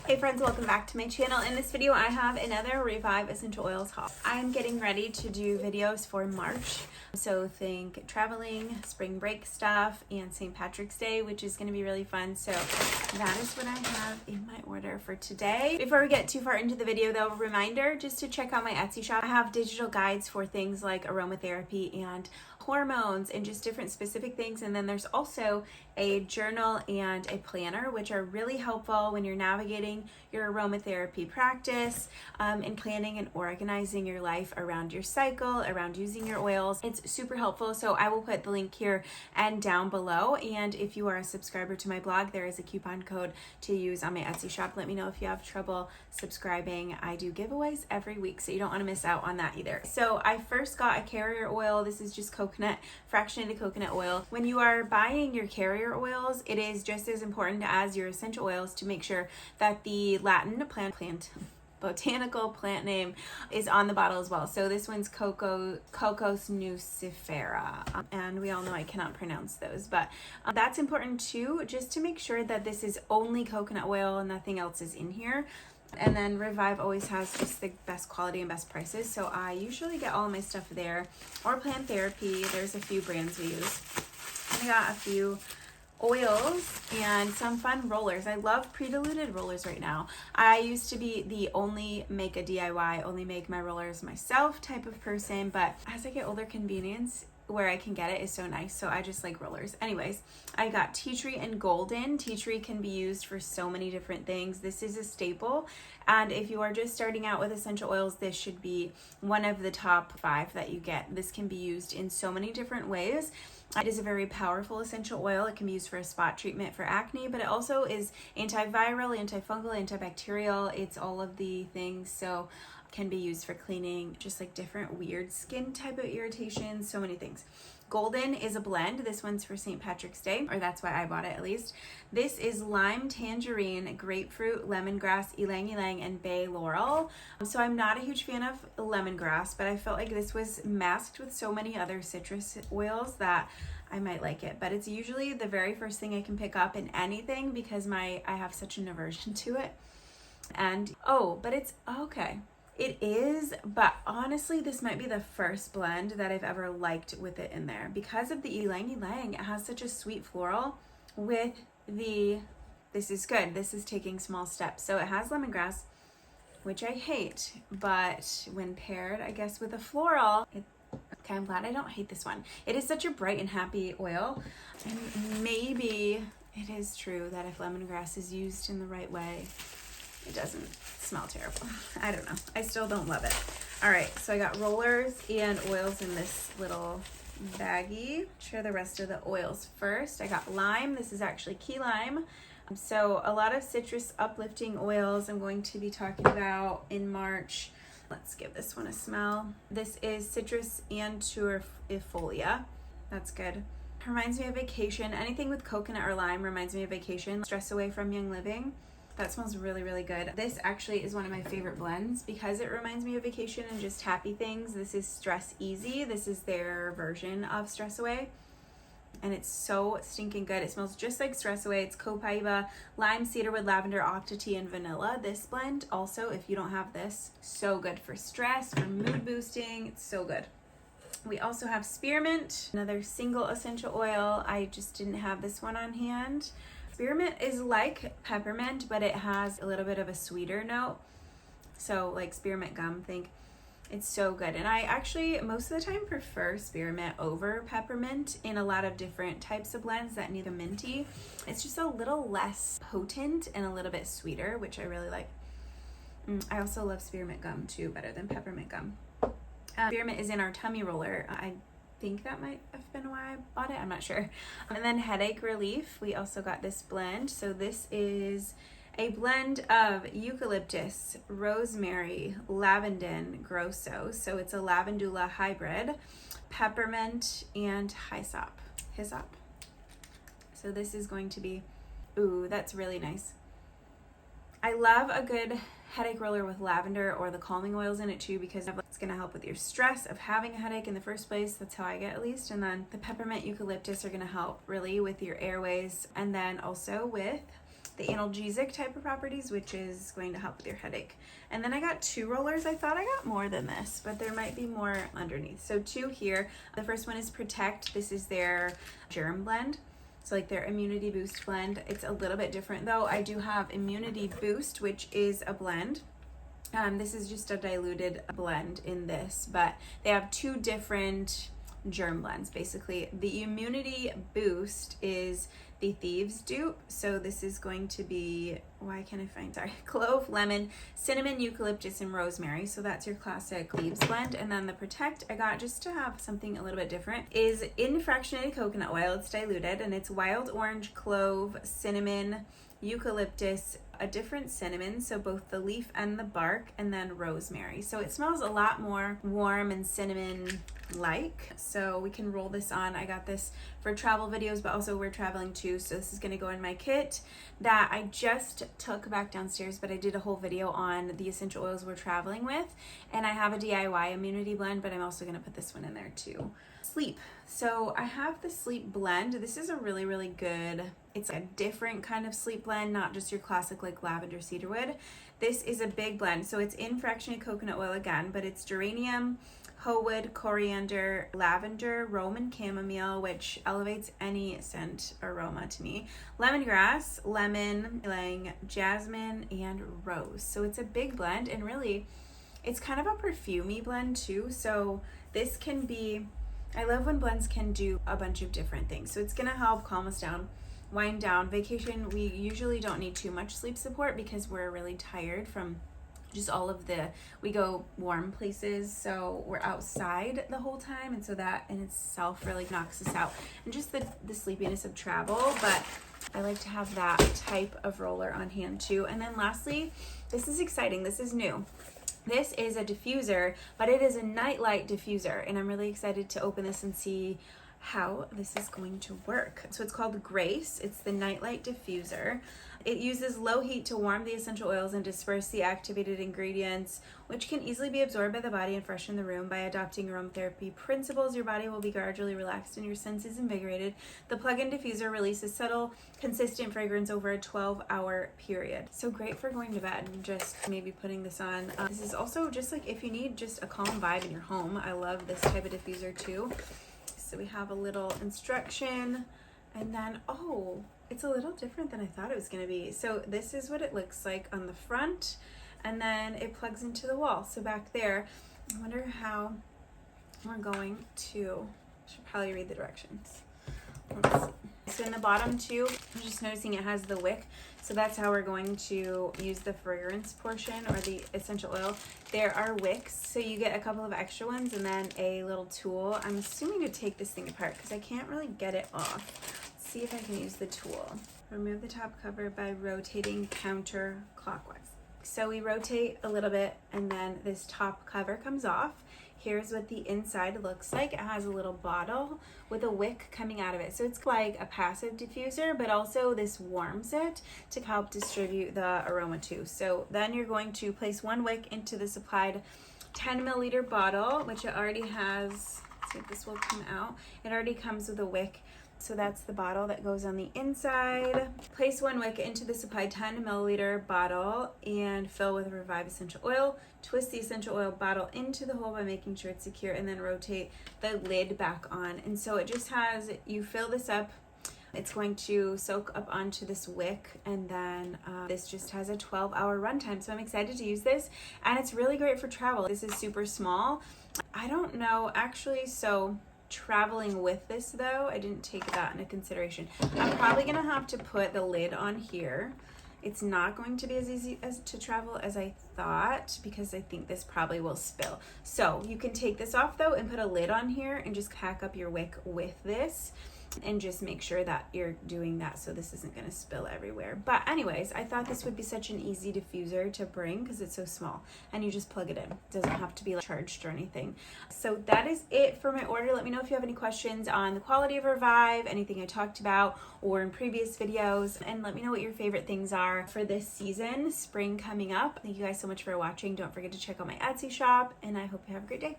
Hey friends, welcome back to my channel. In this video, I have another Revive Essential Oils haul. I am getting ready to do videos for March. So think traveling, spring break stuff, and St. Patrick's Day, which is going to be really fun. So that is what I have in my order for today. Before we get too far into the video though, reminder just to check out my Etsy shop. I have digital guides for things like aromatherapy and hormones and just different specific things. And then there's also a journal and a planner, which are really helpful when you're navigating your aromatherapy practice and planning and organizing your life around your cycle, around using your oils. It's super helpful. So I will put the link here and down below. And if you are a subscriber to my blog, there is a coupon code to use on my Etsy shop. Let me know if you have trouble subscribing. I do giveaways every week, so you don't want to miss out on that either. So I first got a carrier oil. This is just coconut, fractionated coconut oil. When you are buying your carrier oils, it is just as important as your essential oils to make sure that the Latin botanical plant name is on the bottle as well. So this one's Cocos nucifera, and we all know I cannot pronounce those, but that's important too, just to make sure that this is only coconut oil and nothing else is in here. And then Revive always has just the best quality and best prices, so I usually get all of my stuff there. Or Plant Therapy, there's a few brands we use. And I got a few oils and some fun rollers. I love pre-diluted rollers right now. I used to be the only make a DIY, only make my rollers myself type of person, but as I get older, convenience where I can get it is so nice, so I just like rollers. Anyways, I got tea tree and golden. Tea tree can be used for so many different things. This is a staple, and if you are just starting out with essential oils, this should be one of the top 5 that you get. This can be used in so many different ways. It is a very powerful essential oil. It can be used for a spot treatment for acne, but it also is antiviral, antifungal, antibacterial. It's all of the things, so can be used for cleaning just like different weird skin type of irritations, so many things. Golden is a blend. This one's for St. Patrick's Day, or that's why I bought it at least. This is lime, tangerine, grapefruit, lemongrass, ylang ylang, and bay laurel. So I'm not a huge fan of lemongrass, but I felt like this was masked with so many other citrus oils that I might like it. But it's usually the very first thing I can pick up in anything because I have such an aversion to it. And but it's okay. It is, but honestly, this might be the first blend that I've ever liked with it in there because of the ylang ylang. It has such a sweet floral with this is good. This is taking small steps. So it has lemongrass, which I hate, but when paired, I guess, with a floral, okay, I'm glad I don't hate this one. It is such a bright and happy oil, and maybe it is true that if lemongrass is used in the right way, it doesn't smell terrible. I don't know. I still don't love it. All right, so I got rollers and oils in this little baggie. Share the rest of the oils first. I got lime. This is actually key lime. So a lot of citrus uplifting oils I'm going to be talking about in March. Let's give this one a smell. This is citrus antuerifolia. That's good. Reminds me of vacation. Anything with coconut or lime reminds me of vacation. Stress away from Young Living. That smells really, really good. This actually is one of my favorite blends because it reminds me of vacation and just happy things. This is Stress Easy. This is their version of Stress Away. And it's so stinking good. It smells just like Stress Away. It's copaiba, lime, cedarwood, lavender, octa tea, and vanilla. This blend also, if you don't have this, so good for stress, for mood boosting. It's so good. We also have spearmint, another single essential oil. I just didn't have this one on hand. Spearmint is like peppermint, but it has a little bit of a sweeter note. So like spearmint gum, think. It's so good. And I actually most of the time prefer spearmint over peppermint in a lot of different types of blends that need a minty. It's just a little less potent and a little bit sweeter, which I really like. I also love spearmint gum too, better than peppermint gum. Spearmint is in our tummy roller. I think that might have been why I bought it. I'm not sure. And then headache relief. We also got this blend. So this is a blend of eucalyptus, rosemary, lavandin, grosso. So it's a lavandula hybrid, peppermint, and hyssop. So this is going to be, ooh, that's really nice. I love a good headache roller with lavender or the calming oils in it too, because it's going to help with your stress of having a headache in the first place. That's how I get, at least. And then the peppermint eucalyptus are going to help really with your airways, and then also with the analgesic type of properties, which is going to help with your headache. And then I got 2 rollers. I thought I got more than this, but there might be more underneath. So 2 here. The first one is Protect. This is their germ blend. So like their immunity boost blend. It's a little bit different though. I do have immunity boost, which is a blend. This is just a diluted blend in this, but they have 2 different germ blends basically. The immunity boost is the Thieves dupe. So this is going to be, why can't I find, sorry, clove, lemon, cinnamon, eucalyptus, and rosemary. So that's your classic Thieves blend. And then the Protect I got just to have something a little bit different is in fractionated coconut oil. It's diluted and it's wild orange, clove, cinnamon, eucalyptus, a different cinnamon, so both the leaf and the bark, and then rosemary. So it smells a lot more warm and cinnamon like. So we can roll this on. I got this for travel videos, but also we're traveling too, so this is going to go in my kit that I just took back downstairs, but I did a whole video on the essential oils we're traveling with, and I have a DIY immunity blend, but I'm also going to put this one in there too. Sleep. So I have the sleep blend. This is a really, really good, it's a different kind of sleep blend, not just your classic like lavender cedarwood. This is a big blend. So it's in fractionated coconut oil again, but it's geranium, hoe wood, coriander, lavender, Roman chamomile, which elevates any scent aroma to me, lemongrass, lemon, ylang, jasmine, and rose. So it's a big blend, and really it's kind of a perfumey blend too. So this can be, I love when blends can do a bunch of different things. So it's gonna help calm us down, wind down. Vacation, we usually don't need too much sleep support because we're really tired from just all of we go warm places, so we're outside the whole time, and so that in itself really knocks us out, and just the sleepiness of travel. But I like to have that type of roller on hand too. And then lastly, this is exciting, this is new. This is a diffuser, but it is a nightlight diffuser, and I'm really excited to open this and see how this is going to work. So it's called Grace. It's the nightlight diffuser. It uses low heat to warm the essential oils and disperse the activated ingredients, which can easily be absorbed by the body and freshen the room. By adopting aromatherapy principles, your body will be gradually relaxed and your senses invigorated. The plug-in diffuser releases subtle, consistent fragrance over a 12-hour period. So great for going to bed and just maybe putting this on. This is also just like if you need just a calm vibe in your home. I love this type of diffuser too. So we have a little instruction, and then, oh, it's a little different than I thought it was going to be. So this is what it looks like on the front, and then it plugs into the wall. So back there, I wonder how we're going to, I should probably read the directions. Let's see. So in the bottom too, I'm just noticing it has the wick. So that's how we're going to use the fragrance portion or the essential oil. There are wicks, so you get a couple of extra ones and then a little tool. I'm assuming to take this thing apart because I can't really get it off. Let's see if I can use the tool. Remove the top cover by rotating counterclockwise. So we rotate a little bit and then this top cover comes off. Here's what the inside looks like. It has a little bottle with a wick coming out of it. So it's like a passive diffuser, but also this warms it to help distribute the aroma too. So then you're going to place one wick into the supplied 10 milliliter bottle, which it already has. Let's see if this will come out. It already comes with a wick. So that's the bottle that goes on the inside. Place one wick into the supplied 10 milliliter bottle and fill with Revive essential oil. Twist the essential oil bottle into the hole by making sure it's secure, and then rotate the lid back on. And so it just has, you fill this up, it's going to soak up onto this wick, and then this just has a 12-hour runtime. So I'm excited to use this, and it's really great for travel. This is super small. I don't know, actually, so traveling with this though, I didn't take that into consideration. I'm probably gonna have to put the lid on here. It's not going to be as easy as to travel as I thought because I think this probably will spill. So you can take this off though and put a lid on here and just pack up your wick with this, and just make sure that you're doing that so this isn't going to spill everywhere. But anyways, I thought this would be such an easy diffuser to bring because it's so small and you just plug it in. It doesn't have to be like charged or anything. So that is it for my order. Let me know if you have any questions on the quality of Revive, anything I talked about or in previous videos, and let me know what your favorite things are for this season, spring coming up. Thank you guys so much for watching. Don't forget to check out my Etsy shop, and I hope you have a great day.